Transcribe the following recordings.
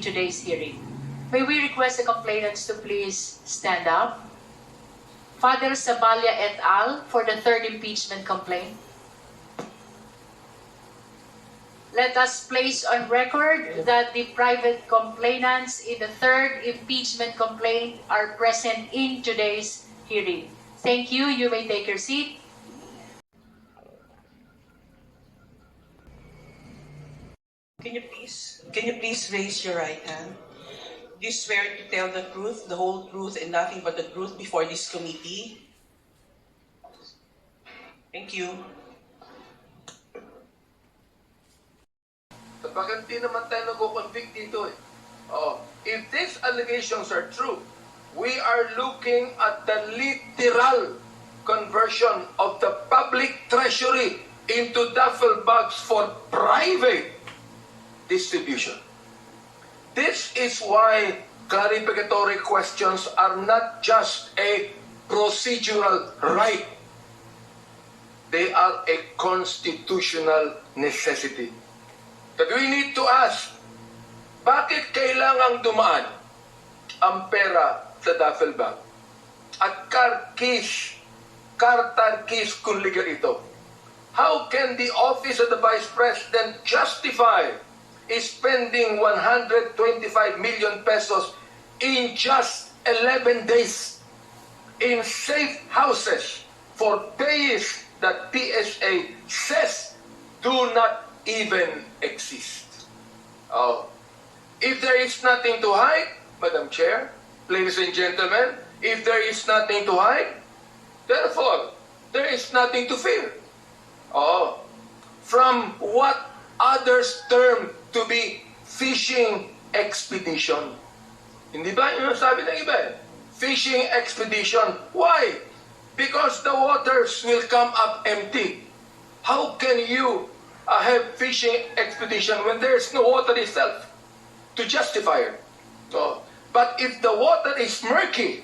today's hearing. May we request the complainants to please stand up. Father Sabalia et al. For the third impeachment complaint. Let us place on record that the private complainants in the third impeachment complaint are present in today's hearing. Thank you. You may take your seat. Can you please raise your right hand? Do you swear to tell the truth, the whole truth, and nothing but the truth before this committee? Thank you. Bakit di naman tayo nag-convict dito eh? If these allegations are true, we are looking at the literal conversion of the public treasury into duffel bags for private distribution. This is why clarificatory questions are not just a procedural right. They are a constitutional necessity. That we need to ask, bakit kailangang dumaan ang pera sa duffel bag? At kartarkis kung legal ito. How can the office of the Vice President justify spending 125 million pesos in just 11 days in safe houses for payers that PSA says do not even exist? If there is nothing to hide, Madam Chair, ladies and gentlemen, if there is nothing to hide, therefore, there is nothing to fear. From what others term to be fishing expedition. Hindi ba yung sabi ng iba? Fishing expedition. Why? Because the waters will come up empty. How can you have fishing expedition when there is no water itself to justify it? But if the water is murky,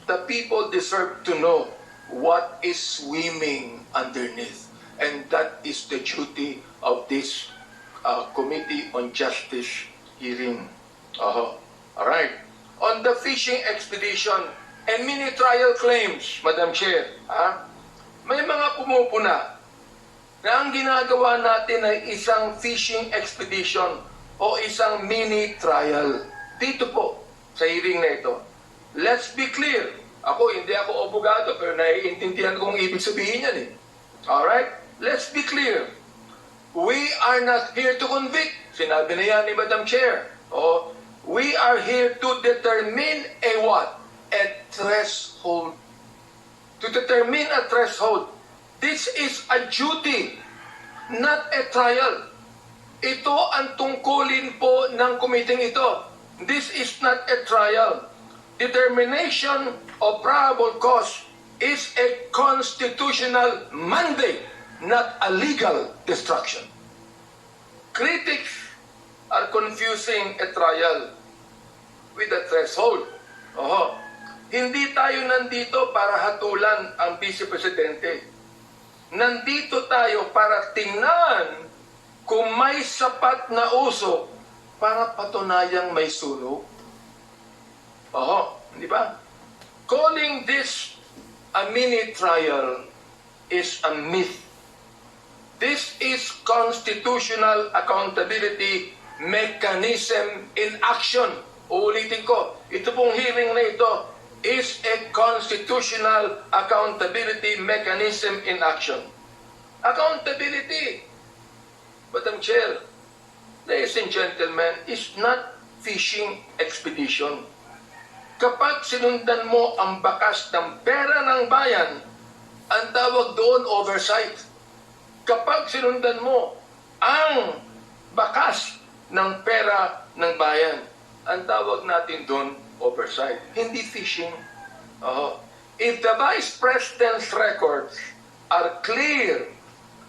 the people deserve to know what is swimming underneath. And that is the duty of this Committee on Justice hearing. Alright. On the fishing expedition and mini trial claims, Madam Chair, may mga pumupuna na ang ginagawa natin ay isang fishing expedition o isang mini trial. Dito po, sa hearing na ito. Let's be clear. Hindi ako abogado, pero naiintindihan kong ibig sabihin yan eh. Alright? Let's be clear. We are not here to convict. Sinabi na yan ni Madam Chair. We are here to determine a what? A threshold. To determine a threshold. This is a duty, not a trial. Ito ang tungkulin po ng committee ito. This is not a trial. Determination of probable cause is a constitutional mandate, not a legal destruction. Critics are confusing a trial with a threshold. Hindi tayo nandito para hatulan ang Vice Presidente. Nandito tayo para tingnan kung may sapat na uso para patunayang may sunog. Di ba? Calling this a mini trial is a myth. This is constitutional accountability mechanism in action. Uulitin ko, ito pong hearing na ito is a constitutional accountability mechanism in action. Accountability, Madam Chair, ladies and gentlemen, is not fishing expedition. Kapag sinundan mo ang bakas ng pera ng bayan, ang tawag doon oversight. Kapag sinundan mo ang bakas ng pera ng bayan, ang tawag natin doon oversight. Hindi fishing. If the Vice President's records are clear,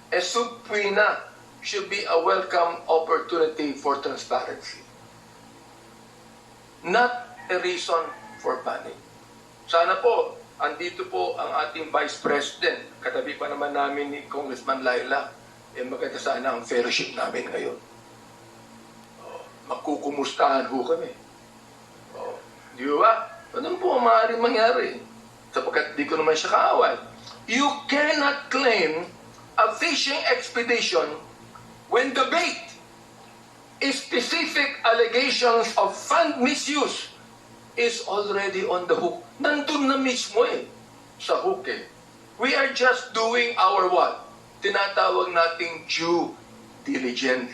a subpoena should be a welcome opportunity for transparency. Not a reason for panic. Sana po, andito po ang ating Vice President. Katabi pa naman namin ni Congressman Laila. Maganda sana ang fellowship namin ngayon. kumustahan ho kami. Oh, di ba? Ganun po ang maaaring mangyari. Sapagkat di ko naman siya kaaway. You cannot claim a fishing expedition when the bait is specific allegations of fund misuse is already on the hook. Nandun na mismo sa hook We are just doing our what? Tinatawag nating due diligence.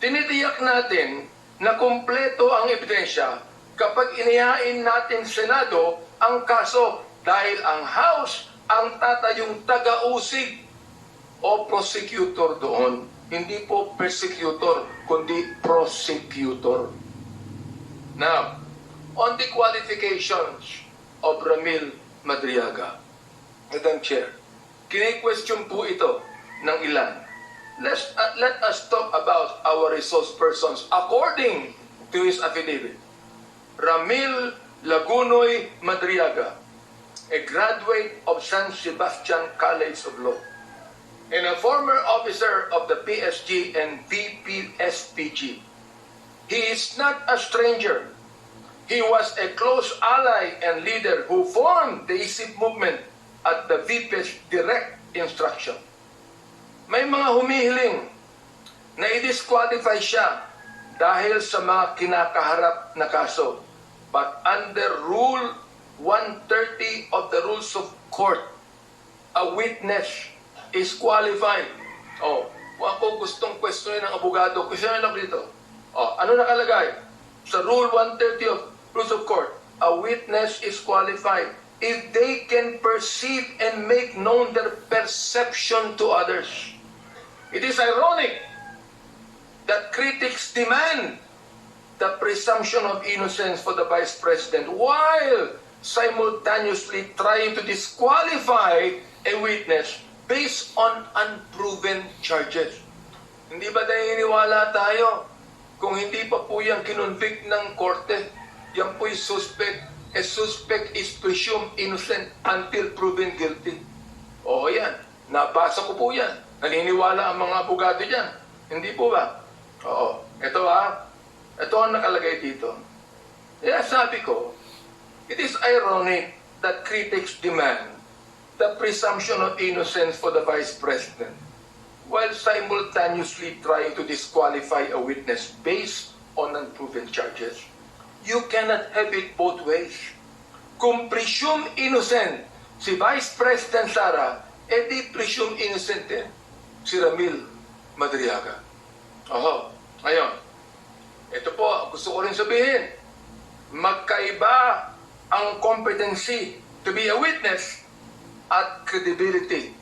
Tinitiyak natin na kumpleto ang ebidensya kapag inihain natin Senado ang kaso dahil ang House ang tatayong taga-usig o prosecutor doon. Hindi po persecutor, kundi prosecutor. Now, on the qualifications of Ramil Madriaga, Madam Chair, kini-question po ito ng ilan. Let us talk about our resource persons according to his affidavit. Ramil Lagunoy Madriaga, a graduate of San Sebastian College of Law, and a former officer of the PSG and VPSPG. He is not a stranger. He was a close ally and leader who formed the ISIP movement at the VP's direct instruction. May mga humihiling na i-disqualify siya dahil sa mga kinakaharap na kaso. But under Rule 130 of the Rules of Court, a witness is qualified. Kung ako gustong questionin ng abogado, questionin lang dito. Ano nakalagay? Sa Rule 130 of Rules of Court, a witness is qualified if they can perceive and make known their perception to others. It is ironic that critics demand the presumption of innocence for the Vice President while simultaneously trying to disqualify a witness based on unproven charges. Hindi ba naniniwala tayo kung hindi pa po yan kinonvict ng korte? Yan po'y suspect. A suspect is presumed innocent until proven guilty. Oo yan. Nabasa ko po yan. Naniniwala ang mga abogado dyan. Hindi po ba? Oo. Ito Ito ang nakalagay dito. Kaya sabi ko, it is ironic that critics demand the presumption of innocence for the Vice President while simultaneously trying to disqualify a witness based on unproven charges. You cannot have it both ways. Kung presume innocent si Vice President Sara, edi presume innocent din si Ramil Madriaga. Ngayon, ito po, gusto ko rin sabihin, magkaiba ang competency to be a witness at credibility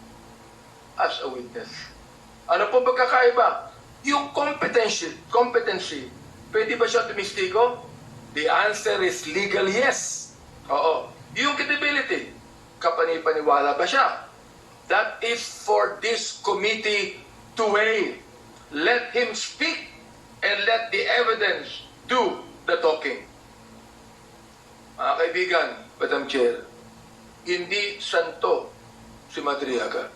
as a witness. Ano po pagkakaiba? Yung competency, pwede ba siya tumistigo? The answer is legal yes. Yung credibility, kapanipaniwala ba siya? That is for this committee to weigh. Let him speak and let the evidence do the talking. Mga kaibigan, Madam Chair, hindi santo si Madriaga.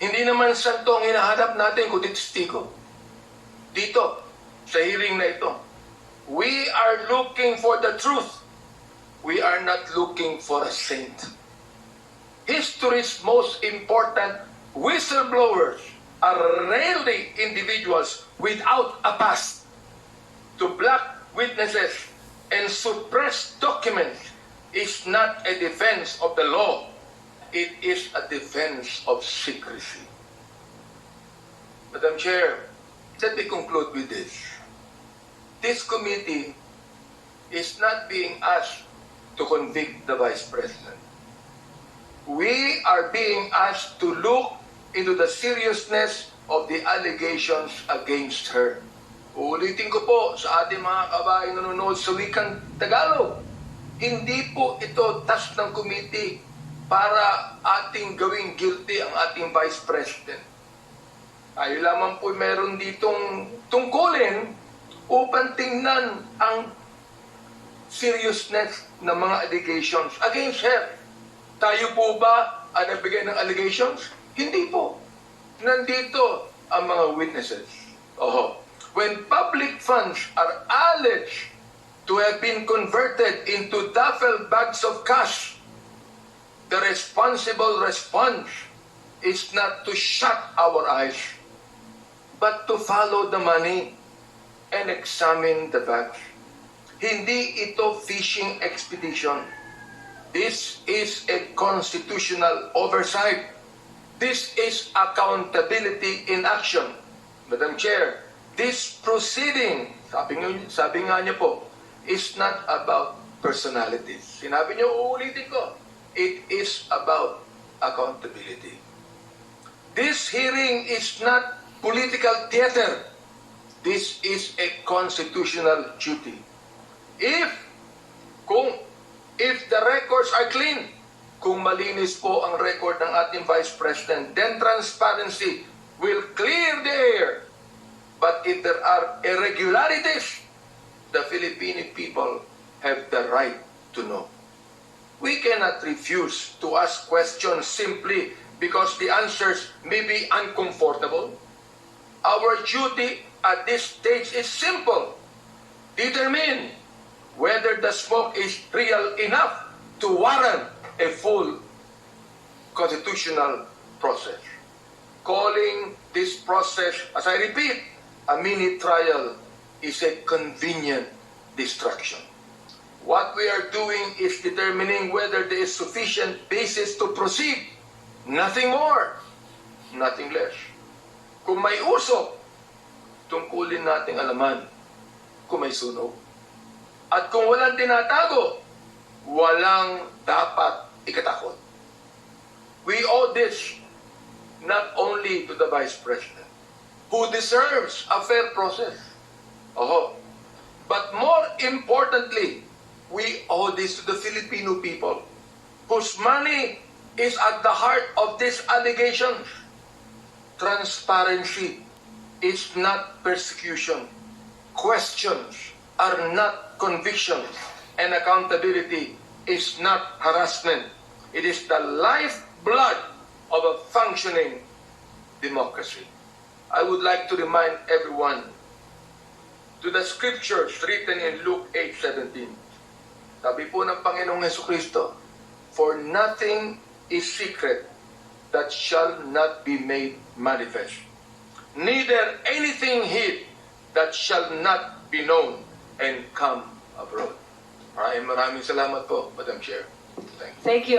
Hindi naman santo ang hinahanap natin kundi testigo. Dito, sa hearing na ito, we are looking for the truth. We are not looking for a saint. History's most important whistleblowers are rarely individuals without a past. To block witnesses and suppress documents is not a defense of the law. It is a defense of secrecy. Madam Chair, let me conclude with this. This committee is not being asked to convict the Vice President. We are being asked to look into the seriousness of the allegations against her. Uulitin ko po sa ating mga kabayan nanonood sa wikang Tagalog. Hindi po ito task ng committee para ating gawing guilty ang ating Vice President. Tayo lamang po meron ditong tungkulin upang tingnan ang seriousness ng mga allegations against her. Tayo po ba ang nagbigay ng allegations? Hindi po. Nandito ang mga witnesses. When public funds are alleged to have been converted into duffel bags of cash, the responsible response is not to shut our eyes, but to follow the money and examine the bags. Hindi ito fishing expedition. This is a constitutional oversight. This is accountability in action. Madam Chair, this proceeding, sabi nga niyo po, is not about personalities. Sinabi niyo, uulitin ko, it is about accountability. This hearing is not political theater. This is a constitutional duty. If the records are clean, kung malinis po ang record ng ating Vice President, then transparency will clear the air. But if there are irregularities, the Filipino people have the right to know. We cannot refuse to ask questions simply because the answers may be uncomfortable. Our duty at this stage is simple. Determine whether the smoke is real enough to warrant a full constitutional process. Calling this process, as I repeat, a mini trial is a convenient distraction. What we are doing is determining whether there is sufficient basis to proceed. Nothing more, nothing less. Kung may usok, tungkulin nating alaman kung may sunog. At kung walang tinatago, walang dapat ikatakot. We owe this not only to the Vice President, who deserves a fair process, but more importantly, we owe this to the Filipino people, whose money is at the heart of these allegations. Transparency is not persecution. Questions are not convictions. And accountability is not harassment. It is the lifeblood of a functioning democracy. I would like to remind everyone to the scriptures written in Luke 8:17. Sabi po ng Panginoong Jesucristo, for nothing is secret that shall not be made manifest, neither anything hid that shall not be known and come abroad. Maraming salamat po, Madam Chair. Thank you. Thank you,